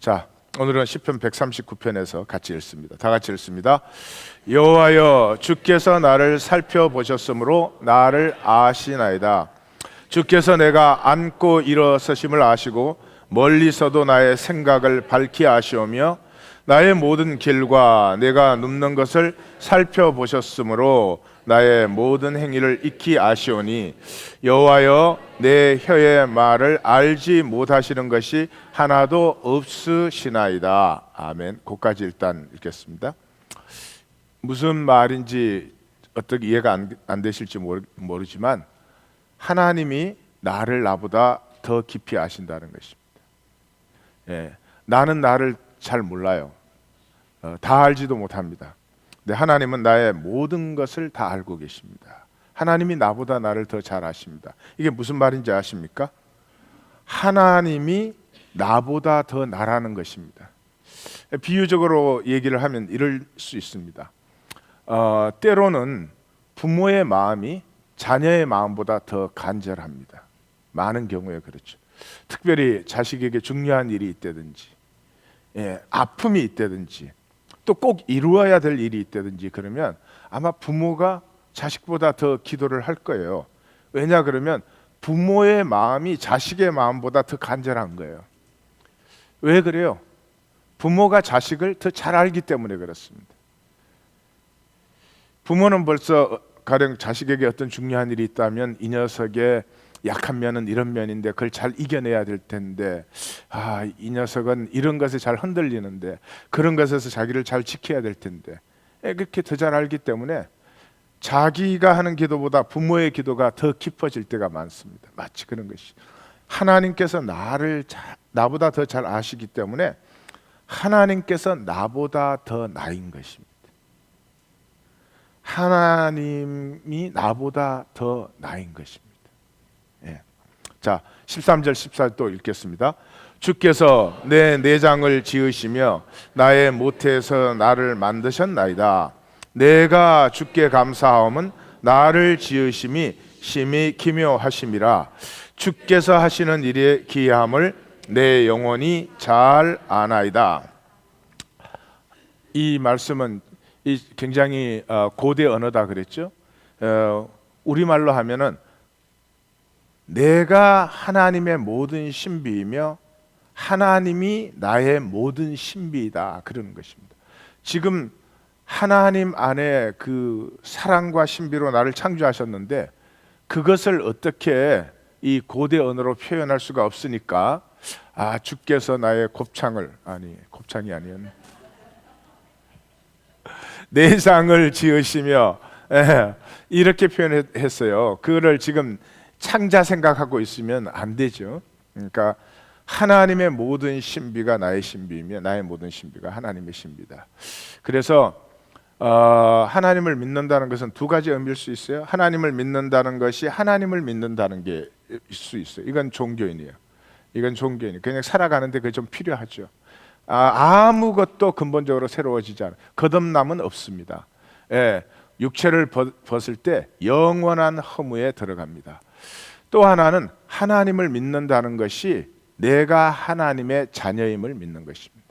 자, 오늘은 시편 139편에서 같이 읽습니다. 다 같이 읽습니다. 여호와여, 주께서 나를 살펴보셨으므로 나를 아시나이다. 주께서 내가 앉고 일어서심을 아시고 멀리서도 나의 생각을 밝히 아시오며 나의 모든 길과 내가 눕는 것을 살펴보셨으므로 나의 모든 행위를 익히 아시오니 여호와여, 내 혀의 말을 알지 못하시는 것이 하나도 없으시나이다. 아멘. 거기까지 일단 읽겠습니다. 무슨 말인지 어떻게 이해가 안 되실지 모르지만 하나님이 나를 나보다 더 깊이 아신다는 것입니다. 나는 나를 잘 몰라요. 다 알지도 못합니다. 근데 하나님은 나의 모든 것을 다 알고 계십니다. 하나님이 나보다 나를 더 잘 아십니다. 이게 무슨 말인지 아십니까? 하나님이 나보다 더 나라는 것입니다. 비유적으로 얘기를 하면 이럴 수 있습니다. 때로는 부모의 마음이 자녀의 마음보다 더 간절합니다. 많은 경우에 그렇죠. 특별히 자식에게 중요한 일이 있다든지, 아픔이 있다든지, 또 꼭 이루어야 될 일이 있다든지 그러면 아마 부모가 자식보다 더 기도를 할 거예요. 왜냐 그러면 부모의 마음이 자식의 마음보다 더 간절한 거예요. 왜 그래요? 부모가 자식을 더 잘 알기 때문에 그렇습니다. 부모는 벌써 가령 자식에게 어떤 중요한 일이 있다면 이 녀석의 약한 면은 이런 면인데 그걸 잘 이겨내야 될 텐데, 이 녀석은 이런 것에 잘 흔들리는데 그런 것에서 자기를 잘 지켜야 될 텐데, 그렇게 더 잘 알기 때문에 자기가 하는 기도보다 부모의 기도가 더 깊어질 때가 많습니다. 마치 그런 것이 하나님께서 나보다 더 잘 아시기 때문에 하나님께서 나보다 더 나인 것입니다. 하나님이 나보다 더 나인 것입니다. 자, 13절 14절 또 읽겠습니다. 주께서 내 내장을 지으시며 나의 모태에서 나를 만드셨나이다. 내가 주께 감사하옴은 나를 지으심이 심히 기묘하심이라. 주께서 하시는 일의 기이함을 내 영혼이 잘 아나이다. 이 말씀은 굉장히 고대 언어다 그랬죠. 우리말로 하면은 내가 하나님의 모든 신비이며 하나님이 나의 모든 신비이다 그러는 것입니다. 지금 하나님 안에 그 사랑과 신비로 나를 창조하셨는데 그것을 어떻게 이 고대 언어로 표현할 수가 없으니까 주께서 나의 곱창이 아니었네. 내장을 지으시며 이렇게 표현했어요. 그거를 지금 창자 생각하고 있으면 안 되죠. 그러니까 하나님의 모든 신비가 나의 신비이며 나의 모든 신비가 하나님의 신비다. 그래서 하나님을 믿는다는 것은 두 가지 의미일 수 있어요. 하나님을 믿는다는 것이 하나님을 믿는다는 게 있을 수 있어요. 이건 종교인이에요. 그냥 살아가는데 그게 좀 필요하죠. 아무것도 근본적으로 새로워지지 않아요. 거듭남은 없습니다. 육체를 벗을 때 영원한 허무에 들어갑니다. 또 하나는 하나님을 믿는다는 것이 내가 하나님의 자녀임을 믿는 것입니다.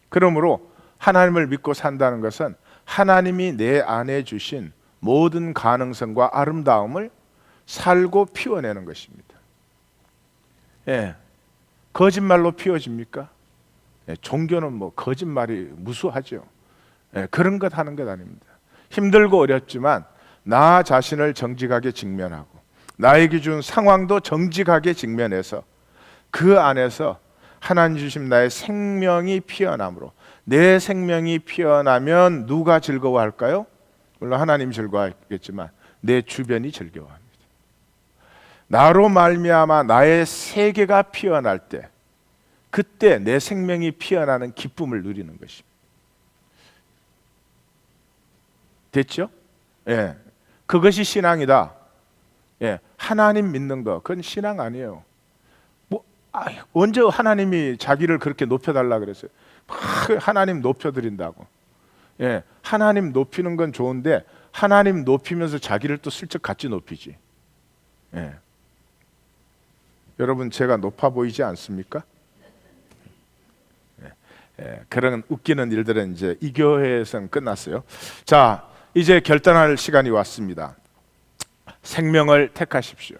그러므로 하나님을 믿고 산다는 것은 하나님이 내 안에 주신 모든 가능성과 아름다움을 살고 피워내는 것입니다. 거짓말로 피워집니까? 종교는 거짓말이 무수하죠. 그런 것 하는 것 아닙니다. 힘들고 어렵지만 나 자신을 정직하게 직면하고 나에게 준 상황도 정직하게 직면해서 그 안에서 하나님 주신 나의 생명이 피어남으로, 내 생명이 피어나면 누가 즐거워할까요? 물론 하나님이 즐거워하겠지만 내 주변이 즐거워합니다. 나로 말미암아 나의 세계가 피어날 때, 그때 내 생명이 피어나는 기쁨을 누리는 것입니다. 됐죠? 그것이 신앙이다. 하나님 믿는 거, 그건 신앙 아니에요. 언제 하나님이 자기를 그렇게 높여달라 그랬어요? 하나님 높여드린다고. 하나님 높이는 건 좋은데 하나님 높이면서 자기를 또 슬쩍 같이 높이지. 여러분, 제가 높아 보이지 않습니까? 그런 웃기는 일들은 이제 이 교회에서는 끝났어요. 자, 이제 결단할 시간이 왔습니다. 생명을 택하십시오.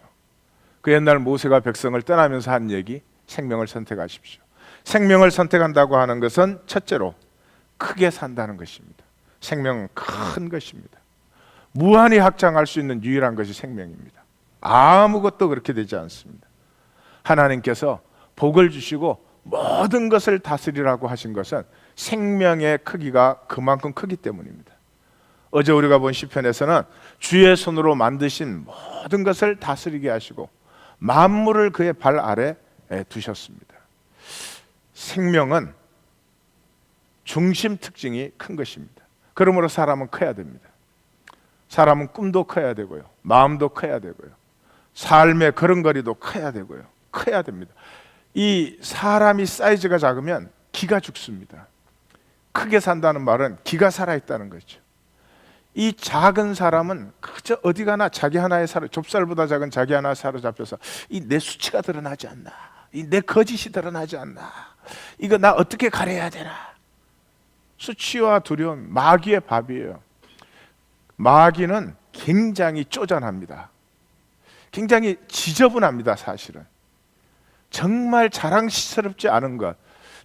그 옛날 모세가 백성을 떠나면서 한 얘기, 생명을 선택하십시오. 생명을 선택한다고 하는 것은 첫째로 크게 산다는 것입니다. 생명은 큰 것입니다. 무한히 확장할 수 있는 유일한 것이 생명입니다. 아무것도 그렇게 되지 않습니다. 하나님께서 복을 주시고 모든 것을 다스리라고 하신 것은 생명의 크기가 그만큼 크기 때문입니다. 어제 우리가 본 시편에서는 주의 손으로 만드신 모든 것을 다스리게 하시고 만물을 그의 발 아래 두셨습니다. 생명은 중심 특징이 큰 것입니다. 그러므로 사람은 커야 됩니다. 사람은 꿈도 커야 되고요, 마음도 커야 되고요, 삶의 걸음걸이도 커야 되고요, 커야 됩니다. 이 사람이 사이즈가 작으면 기가 죽습니다. 크게 산다는 말은 기가 살아있다는 거죠. 이 작은 사람은 그저 어디 가나 자기 하나에 좁쌀보다 작은 자기 하나에 사로잡혀서 이 내 수치가 드러나지 않나, 이 내 거짓이 드러나지 않나, 이거 나 어떻게 가려야 되나. 수치와 두려움, 마귀의 밥이에요. 마귀는 굉장히 쪼잔합니다. 굉장히 지저분합니다. 사실은 정말 자랑스럽지 않은 것,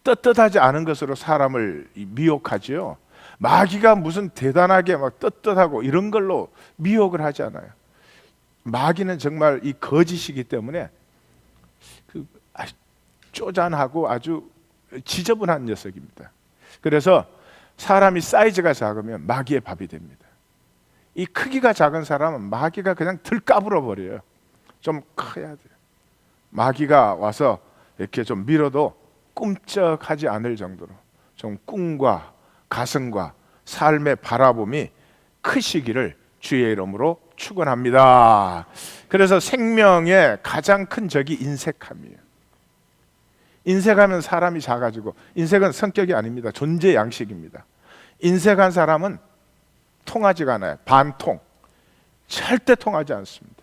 떳떳하지 않은 것으로 사람을 미혹하지요. 마귀가 무슨 대단하게 막 떳떳하고 이런 걸로 미혹을 하지 않아요. 마귀는 정말 이 거짓이기 때문에 쪼잔하고 아주 지저분한 녀석입니다. 그래서 사람이 사이즈가 작으면 마귀의 밥이 됩니다. 이 크기가 작은 사람은 마귀가 그냥 들까불어 버려요. 좀 커야 돼요. 마귀가 와서 이렇게 좀 밀어도 꿈쩍하지 않을 정도로 좀 꿈과 가슴과 삶의 바라봄이 크시기를 주의 이름으로 축원합니다. 그래서 생명의 가장 큰 적이 인색함이에요. 인색하면 사람이 작아지고, 인색은 성격이 아닙니다. 존재 양식입니다. 인색한 사람은 통하지가 않아요. 반통, 절대 통하지 않습니다.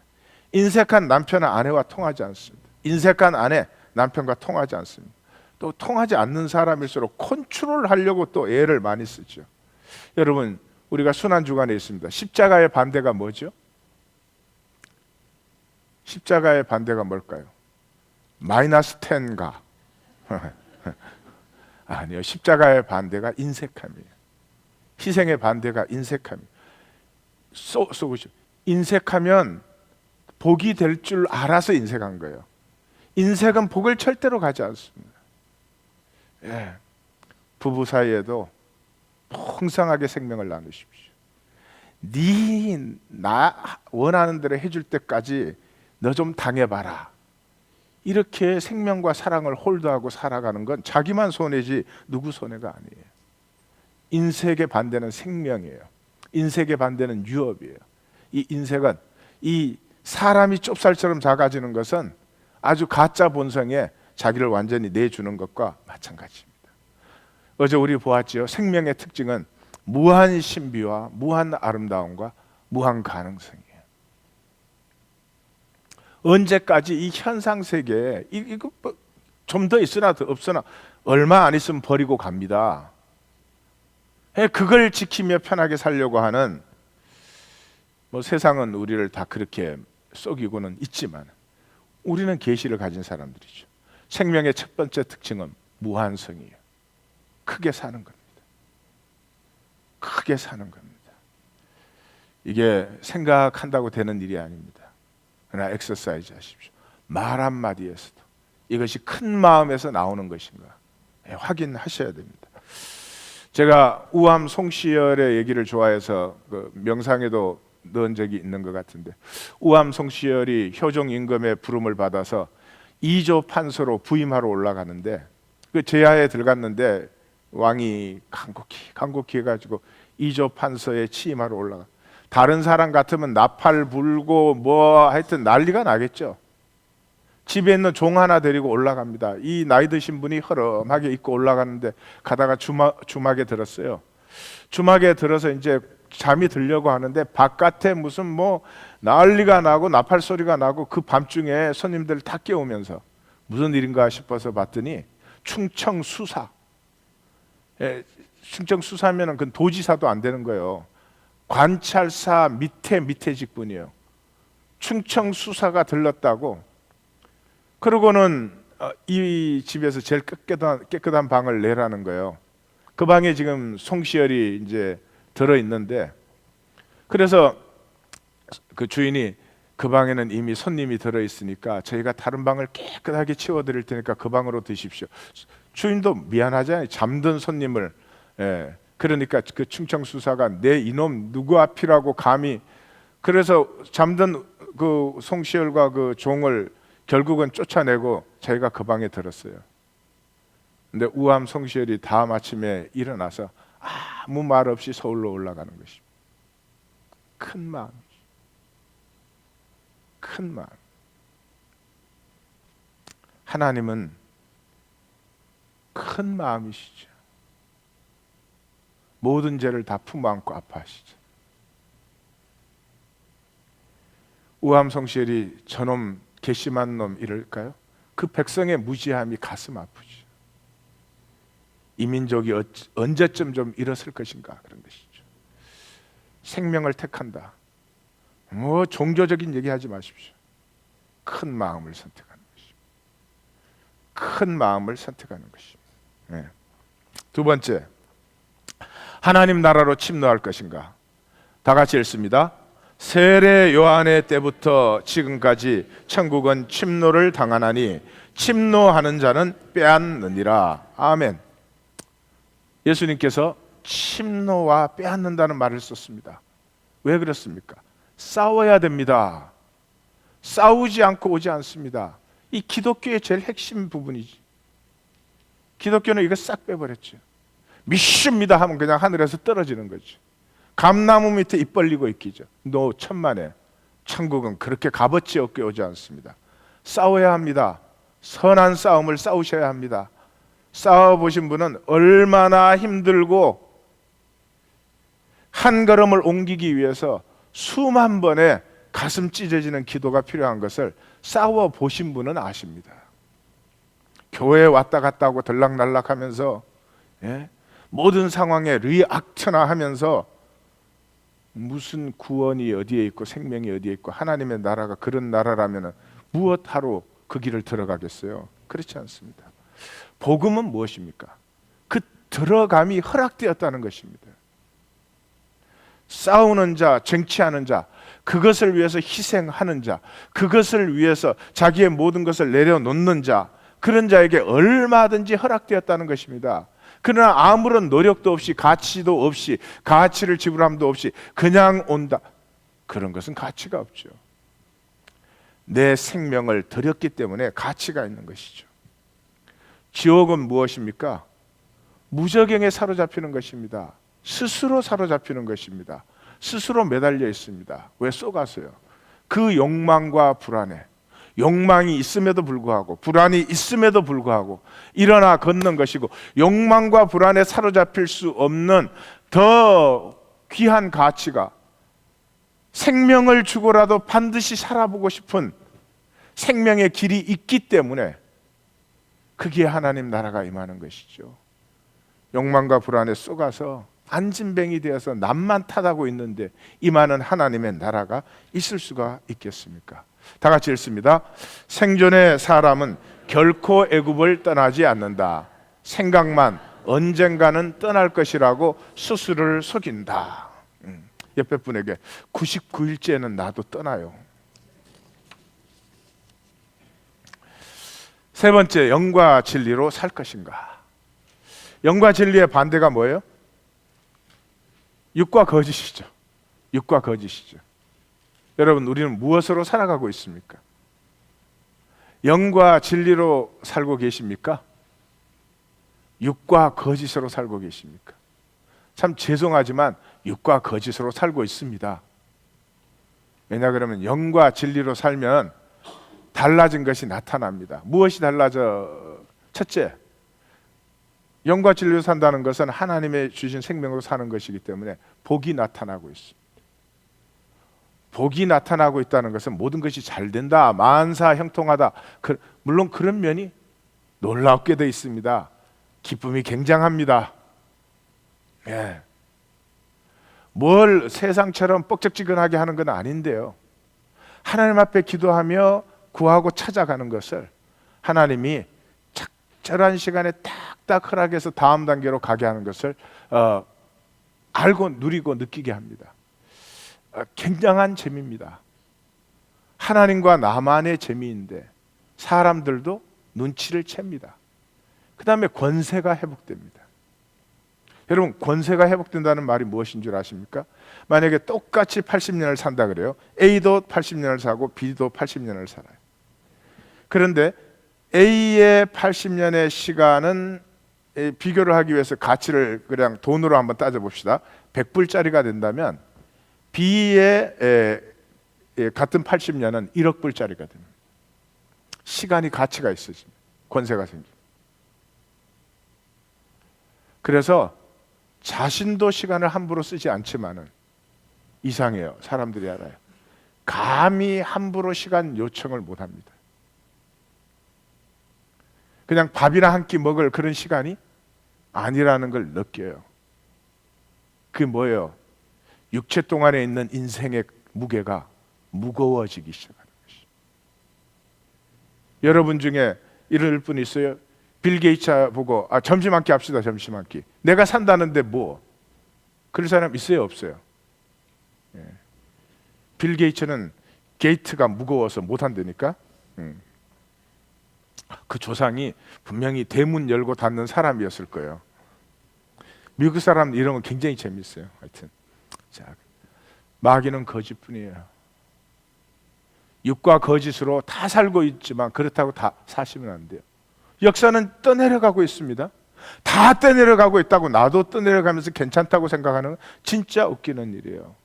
인색한 남편은 아내와 통하지 않습니다. 인색한 아내, 남편과 통하지 않습니다. 또 통하지 않는 사람일수록 컨트롤 하려고 또 애를 많이 쓰죠. 여러분, 우리가 순환주간에 있습니다. 십자가의 반대가 뭐죠? 십자가의 반대가 뭘까요? 마이너스 10가 아니요, 십자가의 반대가 인색함이에요. 희생의 반대가 인색함이에요. 쏘보시오. 인색하면 복이 될 줄 알아서 인색한 거예요. 인색은 복을 절대로 가지 않습니다. 예. 부부 사이에도 풍성하게 생명을 나누십시오. 나 원하는 대로 해줄 때까지 너 좀 당해봐라. 이렇게 생명과 사랑을 홀드하고 살아가는 건 자기만 손해지 누구 손해가 아니에요. 인색의 반대는 생명이에요. 인색의 반대는 유업이에요. 이 인색은, 이 사람이 좁쌀처럼 작아지는 것은 아주 가짜 본성에 자기를 완전히 내주는 것과 마찬가지입니다. 어제 우리 보았죠. 생명의 특징은 무한 신비와 무한 아름다움과 무한 가능성이에요. 언제까지 이 현상 세계에 이거 좀 더 있으나 더 없으나 얼마 안 있으면 버리고 갑니다. 그걸 지키며 편하게 살려고 하는, 세상은 우리를 다 그렇게 속이고는 있지만 우리는 계시를 가진 사람들이죠. 생명의 첫 번째 특징은 무한성이에요. 크게 사는 겁니다. 크게 사는 겁니다. 이게 생각한다고 되는 일이 아닙니다. 그러나 엑서사이즈 하십시오. 말 한마디에서도 이것이 큰 마음에서 나오는 것인가 확인하셔야 됩니다. 제가 우암 송시열의 얘기를 좋아해서 그 명상에도 넣은 적이 있는 것 같은데, 우암 송시열이 효종 임금의 부름을 받아서 2조 판서로 부임하러 올라가는데, 그 제하에 들어갔는데 왕이 간곡히 해가지고 2조 판서에 취임하러 올라가. 다른 사람 같으면 나팔 불고 하여튼 난리가 나겠죠. 집에 있는 종 하나 데리고 올라갑니다. 이 나이 드신 분이 허름하게 입고 올라가는데 가다가 주막에 들었어요. 주막에 들어서 이제 잠이 들려고 하는데 바깥에 무슨 난리가 나고 나팔 소리가 나고, 그 밤중에 손님들 다 깨우면서 무슨 일인가 싶어서 봤더니 충청 수사, 충청 수사면은 그 도지사도 안 되는 거예요. 관찰사 밑에 직분이에요. 충청 수사가 들렀다고. 그러고는 이 집에서 제일 깨끗한 방을 내라는 거예요. 그 방에 지금 송시열이 이제 들어 있는데, 그래서 그 주인이 그 방에는 이미 손님이 들어 있으니까 저희가 다른 방을 깨끗하게 치워 드릴 테니까 그 방으로 드십시오. 주인도 미안하잖아요. 잠든 손님을. 그러니까 그 충청 수사가 내 이놈 누구 앞이라고 감히. 그래서 잠든 그 송시열과 그 종을 결국은 쫓아내고 저희가 그 방에 들었어요. 근데 우암 송시열이 다음 아침에 일어나서 아무 말 없이 서울로 올라가는 것입니다. 큰 마음, 큰 마음. 하나님은 큰 마음이시죠. 모든 죄를 다 품어안고 아파하시죠. 우암 송시열이 저놈 괘씸한 놈 이럴까요? 그 백성의 무지함이 가슴 아프죠. 이 민족이 언제쯤 좀 일었을 것인가, 그런 것이죠. 생명을 택한다. 뭐 종교적인 얘기하지 마십시오. 큰 마음을 선택하는 것입니다. 큰 마음을 선택하는 것입니다. 네. 두 번째, 하나님 나라로 침노할 것인가? 다 같이 읽습니다. 세례 요한의 때부터 지금까지 천국은 침노를 당하나니 침노하는 자는 빼앗느니라. 아멘. 예수님께서 침노와 빼앗는다는 말을 썼습니다. 왜 그렇습니까? 싸워야 됩니다. 싸우지 않고 오지 않습니다. 이 기독교의 제일 핵심 부분이지. 기독교는 이거 싹 빼버렸죠. 믿습니다 하면 그냥 하늘에서 떨어지는 거죠. 감나무 밑에 입 벌리고 있기죠. 너 천만에. 천국은 그렇게 값어치 없게 오지 않습니다. 싸워야 합니다. 선한 싸움을 싸우셔야 합니다. 싸워보신 분은 얼마나 힘들고 한 걸음을 옮기기 위해서 수만 번의 가슴 찢어지는 기도가 필요한 것을 싸워보신 분은 아십니다. 교회에 왔다 갔다 하고 들락날락하면서 모든 상황에 리액션하면서 무슨 구원이 어디에 있고 생명이 어디에 있고 하나님의 나라가 그런 나라라면 무엇하러 그 길을 들어가겠어요? 그렇지 않습니다. 복음은 무엇입니까? 그 들어감이 허락되었다는 것입니다. 싸우는 자, 쟁취하는 자, 그것을 위해서 희생하는 자, 그것을 위해서 자기의 모든 것을 내려놓는 자, 그런 자에게 얼마든지 허락되었다는 것입니다. 그러나 아무런 노력도 없이, 가치도 없이, 가치를 지불함도 없이 그냥 온다, 그런 것은 가치가 없죠. 내 생명을 드렸기 때문에 가치가 있는 것이죠. 지옥은 무엇입니까? 무저갱에 사로잡히는 것입니다. 스스로 사로잡히는 것입니다. 스스로 매달려 있습니다. 왜? 쏘가서요. 그 욕망과 불안에, 욕망이 있음에도 불구하고 불안이 있음에도 불구하고 일어나 걷는 것이고, 욕망과 불안에 사로잡힐 수 없는 더 귀한 가치가, 생명을 주고라도 반드시 살아보고 싶은 생명의 길이 있기 때문에 그게 하나님 나라가 임하는 것이죠. 욕망과 불안에 쏘가서 안진뱅이 되어서 남만 탓하고 있는데 임하는 하나님의 나라가 있을 수가 있겠습니까? 다 같이 읽습니다. 생존의 사람은 결코 애굽을 떠나지 않는다. 생각만 언젠가는 떠날 것이라고 스스로를 속인다. 옆에 분에게 99일째는 나도 떠나요. 세 번째, 영과 진리로 살 것인가? 영과 진리의 반대가 뭐예요? 육과 거짓이죠. 육과 거짓이죠. 여러분, 우리는 무엇으로 살아가고 있습니까? 영과 진리로 살고 계십니까? 육과 거짓으로 살고 계십니까? 참 죄송하지만 육과 거짓으로 살고 있습니다. 왜냐 그러면 영과 진리로 살면 달라진 것이 나타납니다. 무엇이 달라져? 첫째, 영과 진리로 산다는 것은 하나님의 주신 생명으로 사는 것이기 때문에 복이 나타나고 있습니다. 복이 나타나고 있다는 것은 모든 것이 잘 된다, 만사 형통하다, 물론 그런 면이 놀랍게 되어 있습니다. 기쁨이 굉장합니다. 예. 뭘 세상처럼 뻑적지근하게 하는 건 아닌데요. 하나님 앞에 기도하며 구하고 찾아가는 것을 하나님이 적절한 시간에 딱딱 허락해서 다음 단계로 가게 하는 것을 알고 누리고 느끼게 합니다. 굉장한 재미입니다. 하나님과 나만의 재미인데 사람들도 눈치를 챕니다. 그 다음에 권세가 회복됩니다. 여러분, 권세가 회복된다는 말이 무엇인 줄 아십니까? 만약에 똑같이 80년을 산다 그래요. A도 80년을 사고 B도 80년을 살아요. 그런데 A의 80년의 시간은 비교를 하기 위해서 가치를 그냥 돈으로 한번 따져봅시다. 100불짜리가 된다면 B의 같은 80년은 1억 불짜리가 됩니다. 시간이 가치가 있어집니다. 권세가 생깁니다. 그래서 자신도 시간을 함부로 쓰지 않지만은 이상해요. 사람들이 알아요. 감히 함부로 시간 요청을 못 합니다. 그냥 밥이나 한 끼 먹을 그런 시간이 아니라는 걸 느껴요. 그게 뭐예요? 육체 동안에 있는 인생의 무게가 무거워지기 시작하는 것이죠. 여러분 중에 이럴 분 있어요? 빌 게이츠 보고 점심 한 끼 합시다. 점심 한 끼. 내가 산다는데 뭐? 그런 사람 있어요? 없어요? 예. 빌 게이츠는 게이트가 무거워서 못 한다니까. 그 조상이 분명히 대문 열고 닫는 사람이었을 거예요. 미국 사람 이런 거 굉장히 재밌어요. 하여튼 자, 마귀는 거짓뿐이에요. 육과 거짓으로 다 살고 있지만 그렇다고 다 사시면 안 돼요. 역사는 떠내려가고 있습니다. 다 떠내려가고 있다고 나도 떠내려가면서 괜찮다고 생각하는 건 진짜 웃기는 일이에요.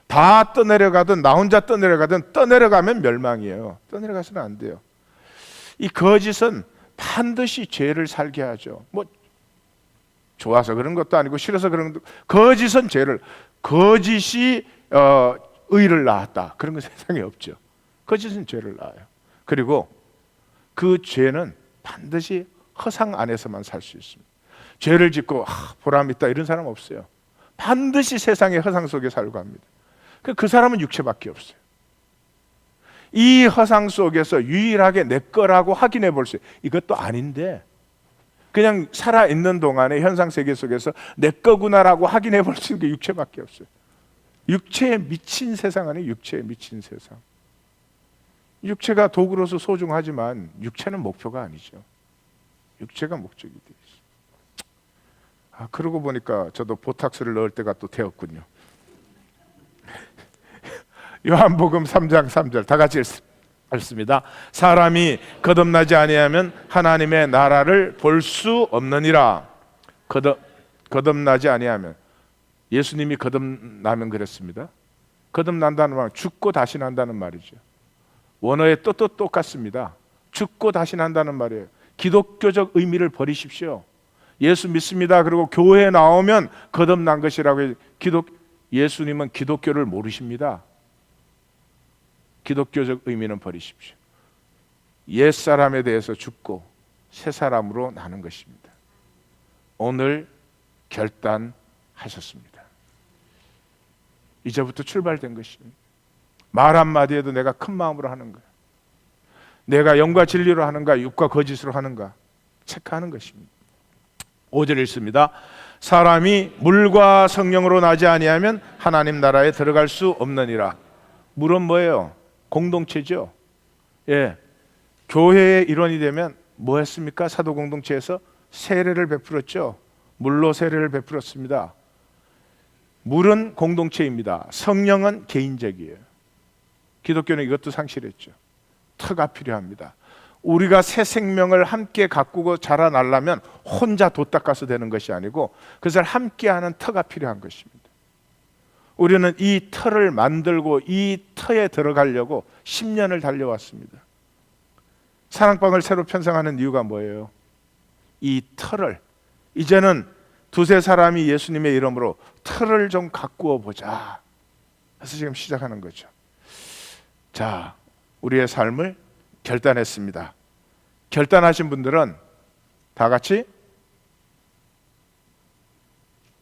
다 떠내려가든 나 혼자 떠내려가든 떠내려가면 멸망이에요. 떠내려가서는 안 돼요. 이 거짓은 반드시 죄를 살게 하죠. 뭐 좋아서 그런 것도 아니고 싫어서 그런 것도, 거짓은 죄를, 거짓이 의를 낳았다, 그런 건 세상에 없죠. 거짓은 죄를 낳아요. 그리고 그 죄는 반드시 허상 안에서만 살 수 있습니다. 죄를 짓고 보람 있다 이런 사람 없어요. 반드시 세상의 허상 속에 살고 합니다. 그 사람은 육체밖에 없어요. 이 허상 속에서 유일하게 내 거라고 확인해 볼 수 있어요. 이것도 아닌데 그냥 살아있는 동안에 현상세계 속에서 내 거구나라고 확인해 볼 수 있는 게 육체밖에 없어요. 육체에 미친 세상 아니에요. 육체에 미친 세상. 육체가 도구로서 소중하지만 육체는 목표가 아니죠. 육체가 목적이 되어 있어요. 그러고 보니까 저도 보탁스를 넣을 때가 또 되었군요. 요한복음 3장 3절 다 같이 읽습니다. 사람이 거듭나지 아니하면 하나님의 나라를 볼 수 없느니라. 거듭나지 아니하면, 예수님이 거듭나면 그랬습니다. 거듭난다는 말은 죽고 다시 난다는 말이죠. 원어의 뜻도 똑같습니다. 죽고 다시 난다는 말이에요. 기독교적 의미를 버리십시오. 예수 믿습니다. 그리고 교회에 나오면 거듭난 것이라고 해요. 예수님은 기독교를 모르십니다. 기독교적 의미는 버리십시오. 옛사람에 대해서 죽고 새 사람으로 나는 것입니다. 오늘 결단하셨습니다. 이제부터 출발된 것입니다. 말 한마디에도 내가 큰 마음으로 하는가, 내가 영과 진리로 하는가, 육과 거짓으로 하는가 체크하는 것입니다. 5절 읽습니다. 사람이 물과 성령으로 나지 아니하면 하나님 나라에 들어갈 수 없느니라. 물은 뭐예요? 공동체죠. 예, 교회의 일원이 되면 뭐 했습니까? 사도 공동체에서 세례를 베풀었죠. 물로 세례를 베풀었습니다. 물은 공동체입니다. 성령은 개인적이에요. 기독교는 이것도 상실했죠. 터가 필요합니다. 우리가 새 생명을 함께 가꾸고 자라나려면 혼자 돛 닦아서 되는 것이 아니고 그것을 함께하는 터가 필요한 것입니다. 우리는 이 터를 만들고 이 터에 들어가려고 10년을 달려왔습니다. 사랑방을 새로 편성하는 이유가 뭐예요? 이 터를, 이제는 두세 사람이 예수님의 이름으로 터를 좀 가꾸어 보자 그래서 지금 시작하는 거죠. 자, 우리의 삶을 결단했습니다. 결단하신 분들은 다 같이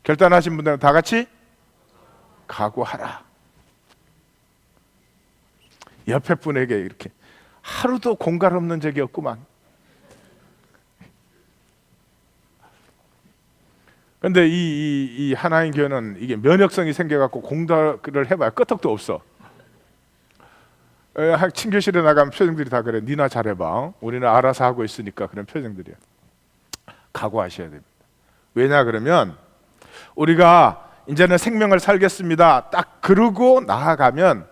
결단하신 분들은 다 같이 각오하라. 옆에 분에게 이렇게 하루도 공갈 없는 적이 없구만. 근데 이 하나님 교회는 이게 면역성이 생겨갖고 공달을 해봐야 끄떡도 없어. 친교실에 나가면 표정들이 다 그래. 니나 잘해봐. 우리는 알아서 하고 있으니까. 그런 표정들이야. 각오하셔야 됩니다. 왜냐 그러면 우리가 이제는 생명을 살겠습니다. 딱 그러고 나아가면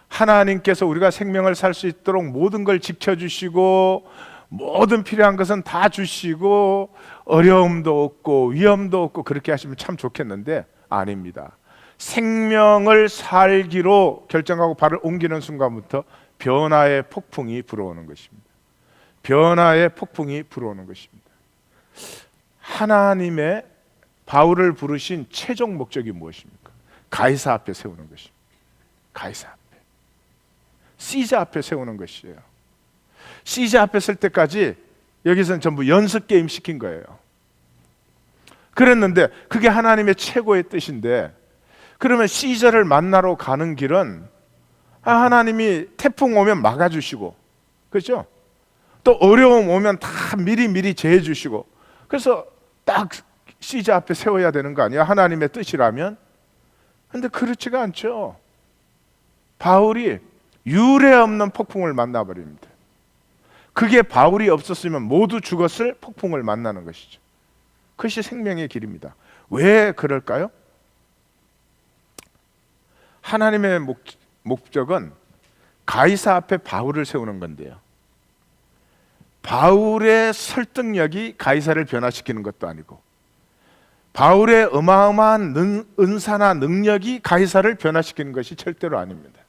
하나님께서 우리가 생명을 살 수 있도록 모든 걸 지켜주시고 모든 필요한 것은 다 주시고 어려움도 없고 위험도 없고 그렇게 하시면 참 좋겠는데 아닙니다. 생명을 살기로 결정하고 발을 옮기는 순간부터 변화의 폭풍이 불어오는 것입니다. 변화의 폭풍이 불어오는 것입니다. 하나님의 바울을 부르신 최종 목적이 무엇입니까? 가이사 앞에 세우는 것입니다. 가이사 앞에, 시자 앞에 세우는 것이에요. 시자 앞에 설 때까지 여기서는 전부 연습 게임 시킨 거예요. 그랬는데 그게 하나님의 최고의 뜻인데, 그러면 시자를 만나러 가는 길은 하나님이 태풍 오면 막아주시고, 그렇죠? 또 어려움 오면 다 미리 제해 주시고, 그래서 딱 시자 앞에 세워야 되는 거 아니야? 하나님의 뜻이라면. 근데 그렇지가 않죠. 바울이 유례 없는 폭풍을 만나버립니다. 그게 바울이 없었으면 모두 죽었을 폭풍을 만나는 것이죠. 그것이 생명의 길입니다. 왜 그럴까요? 하나님의 목적은 가이사 앞에 바울을 세우는 건데요, 바울의 설득력이 가이사를 변화시키는 것도 아니고 바울의 어마어마한 은사나 능력이 가이사를 변화시키는 것이 절대로 아닙니다.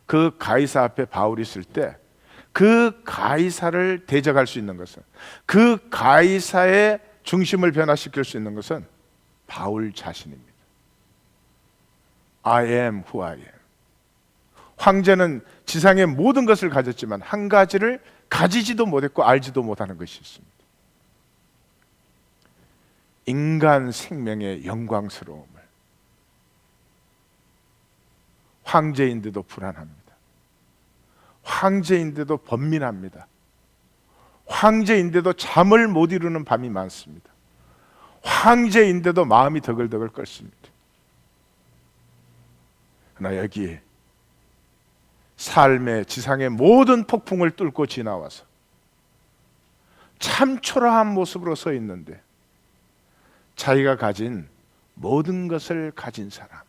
그 가이사 앞에 바울이 있을 때 그 가이사를 대적할 수 있는 것은, 그 가이사의 중심을 변화시킬 수 있는 것은 바울 자신입니다. I am who I am. 황제는 지상의 모든 것을 가졌지만 한 가지를 가지지도 못했고 알지도 못하는 것이 있습니다. 인간 생명의 영광스러움을. 황제인데도 불안합니다. 황제인데도 번민합니다. 황제인데도 잠을 못 이루는 밤이 많습니다. 황제인데도 마음이 더글더글 끓습니다. 그러나 여기 삶의 지상의 모든 폭풍을 뚫고 지나와서 참 초라한 모습으로 서 있는데 자기가 가진 모든 것을 가진 사람,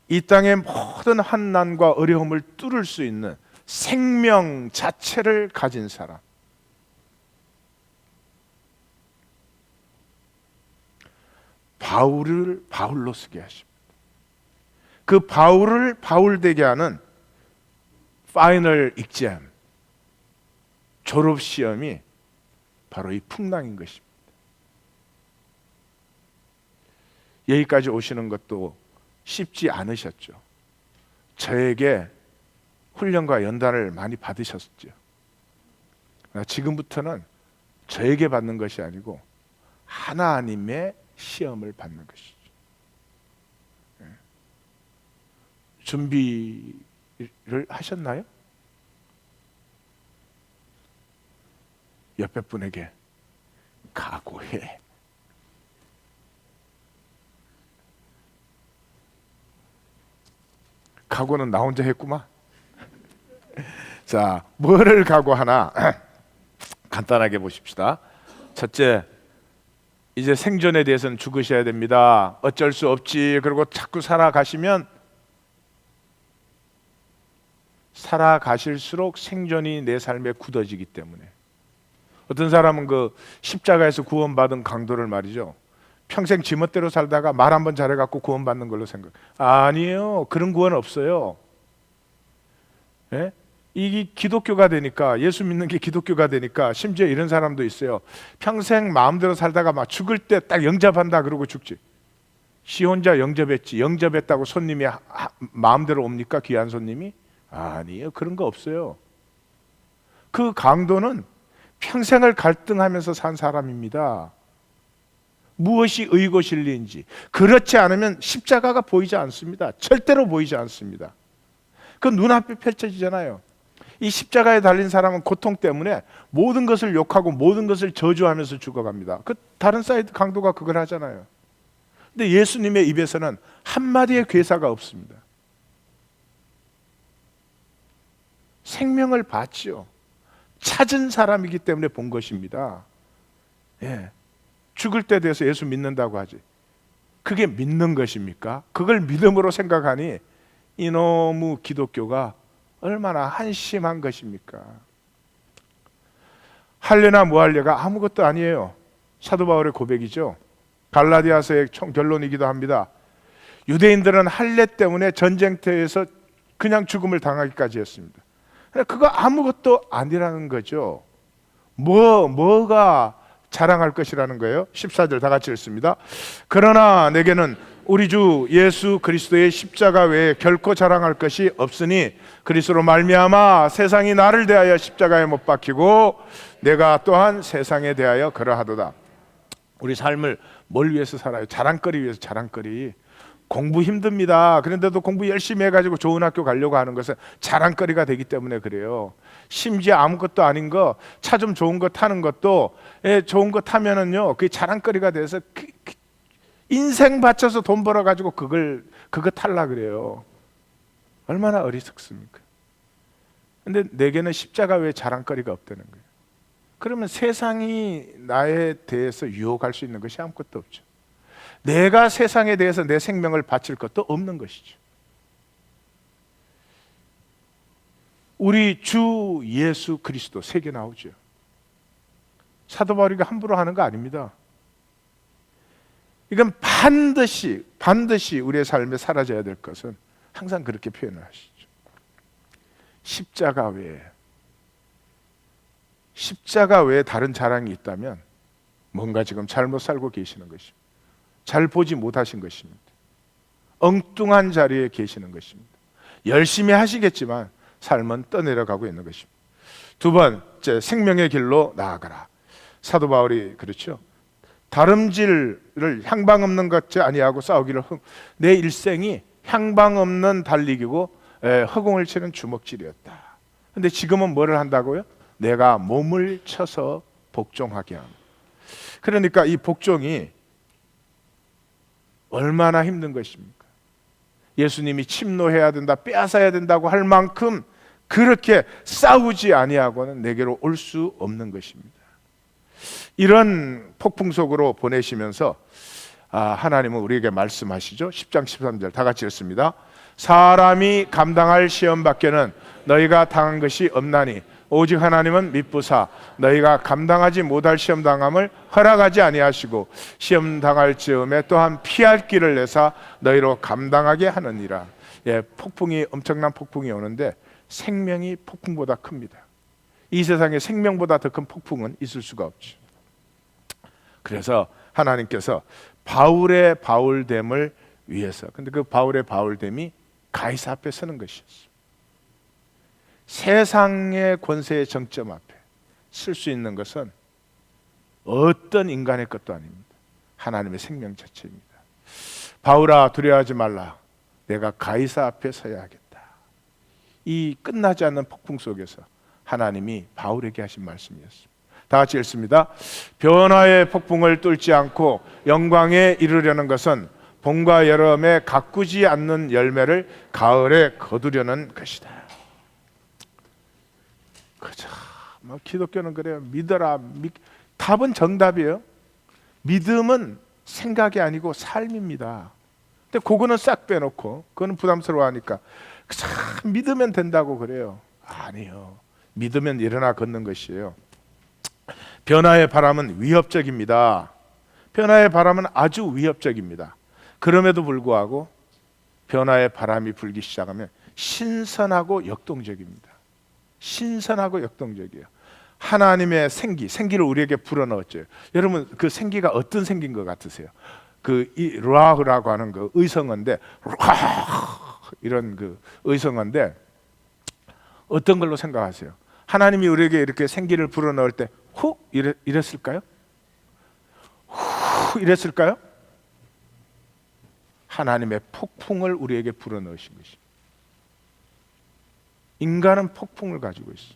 이 땅의 모든 환난과 어려움을 뚫을 수 있는 생명 자체를 가진 사람, 바울을 바울로 쓰게 하십니다. 그 바울을 바울 되게 하는 파이널 익잼, 졸업 시험이 바로 이 풍랑인 것입니다. 여기까지 오시는 것도 쉽지 않으셨죠. 저에게 훈련과 연단을 많이 받으셨죠. 지금부터는 저에게 받는 것이 아니고 하나님의 시험을 받는 것이죠. 준비를 하셨나요? 옆에 분에게 각오해. 각오는 나 혼자 했구만. 자, 뭐를 각오하나? 간단하게 보십시다. 첫째, 이제 생존에 대해서는 죽으셔야 됩니다. 어쩔 수 없지. 그리고 자꾸 살아가시면 살아가실수록 생존이 내 삶에 굳어지기 때문에. 어떤 사람은 그 십자가에서 구원받은 강도를 말이죠, 평생 지멋대로 살다가 말 한번 잘해갖고 구원받는 걸로 생각. 아니에요. 그런 구원 없어요. 예? 이게 기독교가 되니까, 예수 믿는 게 기독교가 되니까 심지어 이런 사람도 있어요. 평생 마음대로 살다가 막 죽을 때 딱 영접한다 그러고 죽지. 시 혼자 영접했지. 영접했다고 손님이 마음대로 옵니까? 귀한 손님이? 아니에요. 그런 거 없어요. 그 강도는 평생을 갈등하면서 산 사람입니다. 무엇이 의고 진리인지. 그렇지 않으면 십자가가 보이지 않습니다. 절대로 보이지 않습니다. 그 눈앞에 펼쳐지잖아요. 이 십자가에 달린 사람은 고통 때문에 모든 것을 욕하고 모든 것을 저주하면서 죽어갑니다. 그 다른 사이드 강도가 그걸 하잖아요. 근데 예수님의 입에서는 한마디의 괴사가 없습니다. 생명을 봤지요. 찾은 사람이기 때문에 본 것입니다. 예. 죽을 때 돼서 예수 믿는다고 하지. 그게 믿는 것입니까? 그걸 믿음으로 생각하니 이놈의 기독교가 얼마나 한심한 것입니까? 할례나 무할례가 아무것도 아니에요. 사도 바울의 고백이죠. 갈라디아서의 결론이기도 합니다. 유대인들은 할례 때문에 전쟁터에서 그냥 죽음을 당하기까지 했습니다. 그거 아무것도 아니라는 거죠. 뭐가 자랑할 것이라는 거예요. 14절 다 같이 읽습니다. 그러나 내게는 우리 주 예수 그리스도의 십자가 외에 결코 자랑할 것이 없으니 그리스도로 말미암아 세상이 나를 대하여 십자가에 못 박히고 내가 또한 세상에 대하여 그러하도다. 우리 삶을 뭘 위해서 살아요? 자랑거리 위해서. 자랑거리. 공부 힘듭니다. 그런데도 공부 열심히 해가지고 좋은 학교 가려고 하는 것은 자랑거리가 되기 때문에 그래요. 심지어 아무것도 아닌 거, 차 좀 좋은 거 타는 것도, 좋은 거 타면은요, 그게 자랑거리가 돼서 인생 바쳐서 돈 벌어가지고 그거 탈라 그래요. 얼마나 어리석습니까? 근데 내게는 십자가 외에 자랑거리가 없다는 거예요. 그러면 세상이 나에 대해서 유혹할 수 있는 것이 아무것도 없죠. 내가 세상에 대해서 내 생명을 바칠 것도 없는 것이죠. 우리 주 예수 그리스도 세 개 나오죠. 사도 바울이 함부로 하는 거 아닙니다. 이건 반드시 우리의 삶에 사라져야 될 것은 항상 그렇게 표현을 하시죠. 십자가 외에 다른 자랑이 있다면 뭔가 지금 잘못 살고 계시는 것입니다. 잘 보지 못하신 것입니다. 엉뚱한 자리에 계시는 것입니다. 열심히 하시겠지만 삶은 떠내려가고 있는 것입니다. 두 번째, 생명의 길로 나아가라. 사도 바울이 그렇죠. 다름질을 향방 없는 것지 아니하고 싸우기를 내 일생이 향방 없는 달리기고 허공을 치는 주먹질이었다. 근데 지금은 뭐를 한다고요? 내가 몸을 쳐서 복종하게 합니다. 그러니까 이 복종이 얼마나 힘든 것입니까? 예수님이 침노해야 된다, 빼앗아야 된다고 할 만큼 그렇게 싸우지 아니하고는 내게로 올 수 없는 것입니다. 이런 폭풍 속으로 보내시면서 하나님은 우리에게 말씀하시죠. 10장 13절 다 같이 읽습니다. 사람이 감당할 시험 밖에는 너희가 당한 것이 없나니 오직 하나님은 미쁘사 너희가 감당하지 못할 시험 당함을 허락하지 아니하시고 시험 당할 즈음에 또한 피할 길을 내사 너희로 감당하게 하느니라. 폭풍이 엄청난 폭풍이 오는데 생명이 폭풍보다 큽니다. 이 세상에 생명보다 더 큰 폭풍은 있을 수가 없죠. 그래서 하나님께서 바울의 바울됨을 위해서, 근데 그 바울의 바울됨이 가이사 앞에 서는 것이었어요. 세상의 권세의 정점 앞에 쓸 수 있는 것은 어떤 인간의 것도 아닙니다. 하나님의 생명 자체입니다. 바울아 두려워하지 말라. 내가 가이사 앞에 서야 하겠다. 이 끝나지 않는 폭풍 속에서 하나님이 바울에게 하신 말씀이었습니다. 다 같이 읽습니다. 변화의 폭풍을 뚫지 않고 영광에 이르려는 것은 봄과 여름에 가꾸지 않는 열매를 가을에 거두려는 것이다. 그죠? 기독교는 그래요. 믿어라. 답은 정답이에요. 믿음은 생각이 아니고 삶입니다. 근데 그거는 싹 빼놓고 그거는 부담스러워하니까 믿으면 된다고 그래요. 아니요. 믿으면 일어나 걷는 것이에요. 변화의 바람은 위협적입니다. 변화의 바람은 아주 위협적입니다. 그럼에도 불구하고 변화의 바람이 불기 시작하면 신선하고 역동적입니다. 신선하고 역동적이에요. 하나님의 생기를 우리에게 불어넣었죠. 여러분 그 생기가 어떤 생기인 것 같으세요? 이 루아흐라고 하는 그 의성어인데 이런 그 의성어인데 어떤 걸로 생각하세요? 하나님이 우리에게 이렇게 생기를 불어넣을 때 후 이랬을까요? 후 이랬을까요? 하나님의 폭풍을 우리에게 불어넣으신 것입니다. 인간은 폭풍을 가지고 있어요.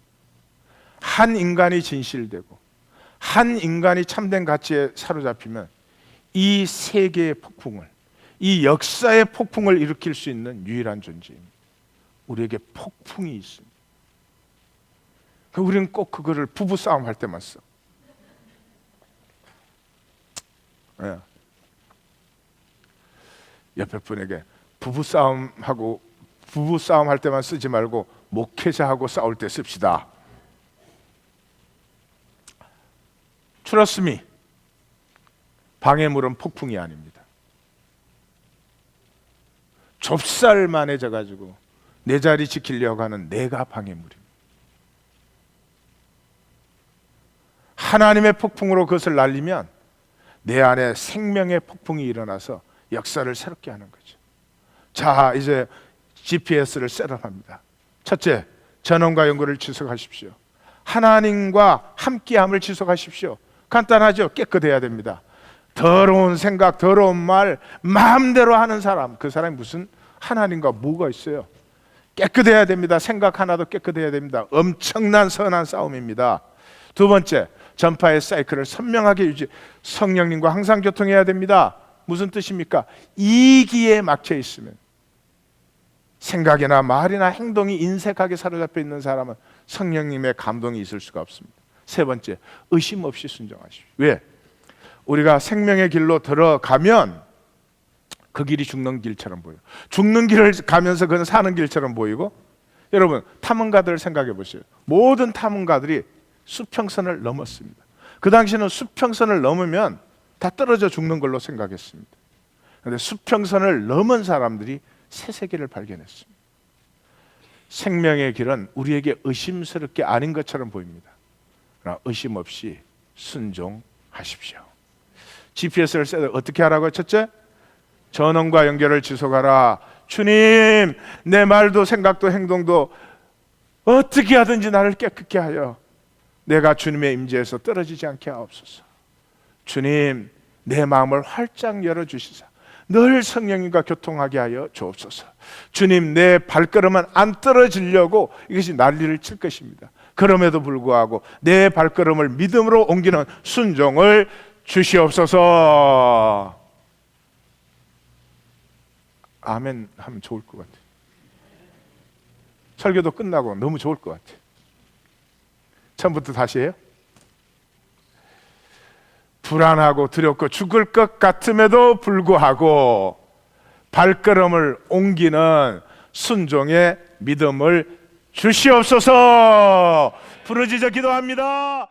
한 인간이 진실되고 한 인간이 참된 가치에 사로잡히면 이 세계의 폭풍을, 이 역사의 폭풍을 일으킬 수 있는 유일한 존재입니다. 우리에게 폭풍이 있습니다. 우리는 꼭 그거를 부부싸움 할 때만 써. 네. 옆에 분에게 부부싸움 할 때만 쓰지 말고 목회자하고 싸울 때 씁시다. Trust me. 방해물은 폭풍이 아닙니다. 좁쌀만해져 가지고 내 자리 지키려고 하는 내가 방해물입니다. 하나님의 폭풍으로 그것을 날리면 내 안에 생명의 폭풍이 일어나서 역사를 새롭게 하는 거죠. 자, 이제 GPS를 셋업합니다. 첫째, 전원과 연결을 지속하십시오. 하나님과 함께함을 지속하십시오. 간단하죠? 깨끗해야 됩니다. 더러운 생각, 더러운 말 마음대로 하는 사람, 그 사람이 무슨 하나님과 뭐가 있어요? 깨끗해야 됩니다. 생각 하나도 깨끗해야 됩니다. 엄청난 선한 싸움입니다. 두 번째, 전파의 사이클을 선명하게 유지, 성령님과 항상 교통해야 됩니다. 무슨 뜻입니까? 이기에 막혀 있으면, 생각이나 말이나 행동이 인색하게 사로잡혀 있는 사람은 성령님의 감동이 있을 수가 없습니다. 세 번째, 의심 없이 순종하십시오. 왜? 우리가 생명의 길로 들어가면 그 길이 죽는 길처럼 보여요. 죽는 길을 가면서 그는 사는 길처럼 보이고, 여러분 탐험가들을 생각해 보세요. 모든 탐험가들이 수평선을 넘었습니다. 그 당시에는 수평선을 넘으면 다 떨어져 죽는 걸로 생각했습니다. 그런데 수평선을 넘은 사람들이 새 세계를 발견했습니다. 생명의 길은 우리에게 의심스럽게 아닌 것처럼 보입니다. 그러나 의심 없이 순종하십시오. GPS를 어떻게 하라고요? 첫째, 전원과 연결을 지속하라. 주님, 내 말도 생각도 행동도 어떻게 하든지 나를 깨끗게 하여 내가 주님의 임재에서 떨어지지 않게 하옵소서. 주님, 내 마음을 활짝 열어주시사 늘 성령님과 교통하게 하여 주옵소서. 주님, 내 발걸음은 안 떨어지려고 이것이 난리를 칠 것입니다. 그럼에도 불구하고 내 발걸음을 믿음으로 옮기는 순종을 주시옵소서. 아멘 하면 좋을 것 같아요. 설교도 끝나고 너무 좋을 것 같아요. 처음부터 다시 해요. 불안하고 두렵고 죽을 것 같음에도 불구하고 발걸음을 옮기는 순종의 믿음을 주시옵소서. 부르짖어 기도합니다.